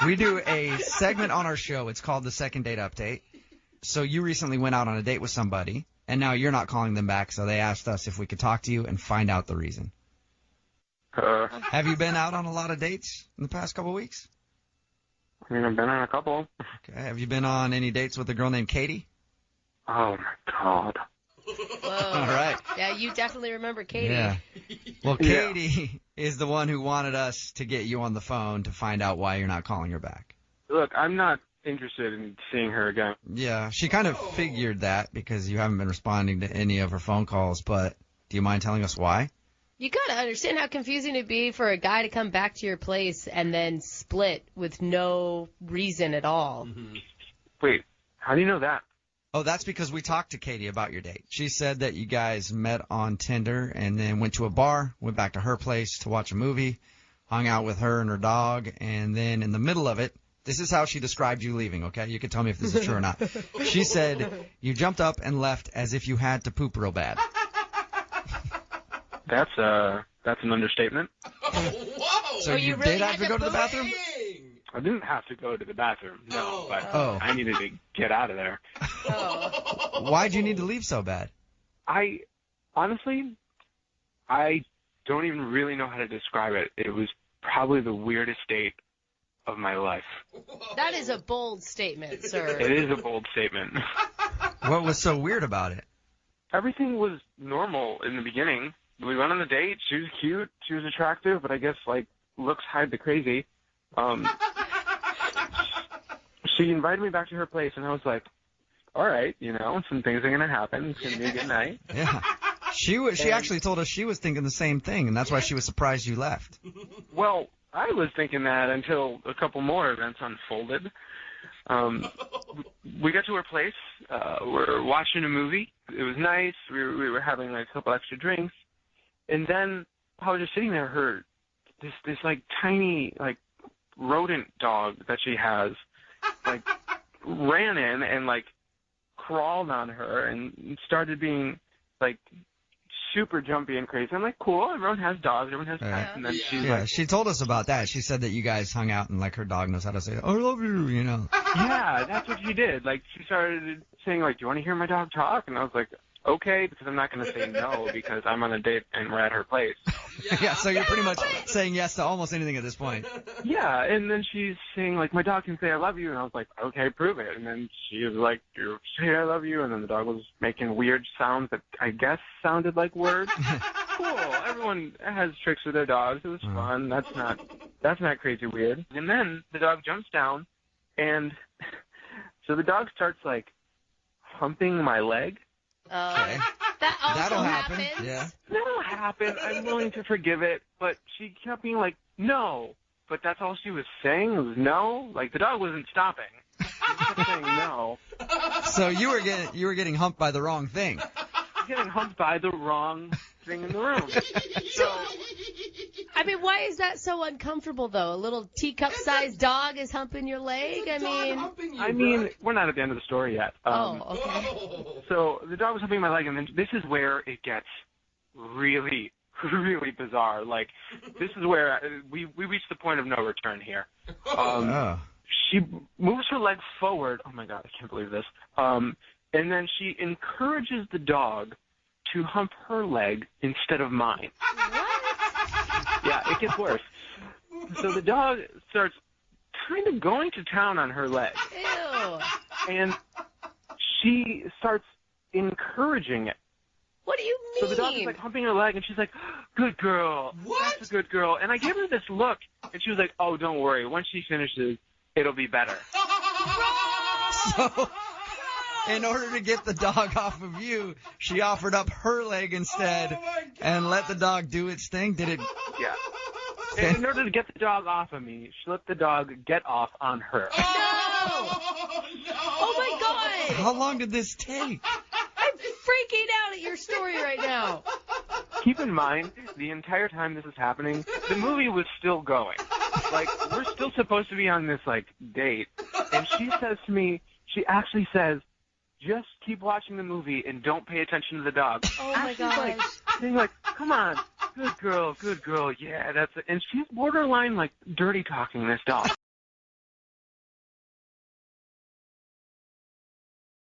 We do a segment on our show. It's called the Second Date Update. So you recently went out on a date with somebody, and now you're not calling them back, so they asked us if we could talk to you and find out the reason. Have you been out on a lot of dates in the past couple of weeks? I mean, I've been on a couple. Okay. Have you been on any dates with a girl named Katie? Oh, my God. Whoa. All right. Yeah, you definitely remember Katie. Yeah. Well, Katie is the one who wanted us to get you on the phone to find out why you're not calling her back. Look, I'm not interested in seeing her again. Yeah, she kind of figured that because you haven't been responding to any of her phone calls, but do you mind telling us why? You gotta understand how confusing it'd be for a guy to come back to your place and then split with no reason at all. Mm-hmm. Wait, how do you know that? Oh, that's because we talked to Katie about your date. She said that you guys met on Tinder and then went to a bar, went back to her place to watch a movie, hung out with her and her dog, and then in the middle of it, this is how she described you leaving, okay? You can tell me if this is true or not. She said you jumped up and left as if you had to poop real bad. That's an understatement. Whoa! So you really did have to go to the bathroom? I didn't have to go to the bathroom, no, but I needed to get out of there. Oh. Why'd you need to leave so bad? Honestly, I don't even really know how to describe it. It was probably the weirdest date of my life. That is a bold statement, sir. It is a bold statement. What was so weird about it? Everything was normal in the beginning. We went on the date. She was cute. She was attractive, but I guess, looks hide the crazy. She invited me back to her place, and I was like, all right, some things are going to happen. It's going to be a good night. Yeah. She actually told us she was thinking the same thing, and that's why she was surprised you left. Well, I was thinking that until a couple more events unfolded. We got to her place. We're watching a movie. It was nice. We were having a couple extra drinks. And then I was just sitting there, this tiny, rodent dog that she has, ran in and, crawled on her and started being, super jumpy and crazy. I'm like, cool, everyone has dogs, everyone has pets. And then she's she told us about that. She said that you guys hung out and, her dog knows how to say, I love you, Yeah, that's what she did. She started saying, do you want to hear my dog talk? And I was like, okay, because I'm not going to say no because I'm on a date and we're at her place. Yeah, so you're pretty much saying yes to almost anything at this point. Yeah, and then she's saying, my dog can say I love you, and I was like, okay, prove it. And then she was like, you say I love you, and then the dog was making weird sounds that I guess sounded like words. Cool, everyone has tricks with their dogs. It was fun. That's not crazy weird. And then the dog jumps down, and so the dog starts, humping my leg. Okay. That also That'll happens. happen. Yeah. That'll happen. I'm willing to forgive it, but she kept being like, no. But that's all she was saying was no. The dog wasn't stopping. She kept saying no. So you were getting humped by the wrong thing. Getting humped by the wrong thing in the room. So, why is that so uncomfortable, though? A little teacup-sized dog is humping your leg? We're not at the end of the story yet. Okay. So the dog was humping my leg, and then this is where it gets really, really bizarre. This is where we reached the point of no return here. She moves her leg forward. Oh, my God, I can't believe this. And then she encourages the dog to hump her leg instead of mine. What? Yeah, it gets worse. So the dog starts kind of going to town on her leg. Ew. And she starts encouraging it. What do you mean? So the dog is humping her leg, and she's like, good girl. What? That's a good girl. And I gave her this look, and she was like, oh, don't worry. Once she finishes, it'll be better. So, in order to get the dog off of you, she offered up her leg instead and let the dog do its thing. Did it? Yeah. And in order to get the dog off of me, she let the dog get off on her. No! Oh, my God! How long did this take? I'm freaking out at your story right now. Keep in mind, the entire time this is happening, the movie was still going. We're still supposed to be on this, date. And she says to me, she actually says, just keep watching the movie and don't pay attention to the dog. Oh, my gosh. Saying, come on, good girl, yeah, that's it. And she's borderline, dirty talking this dog.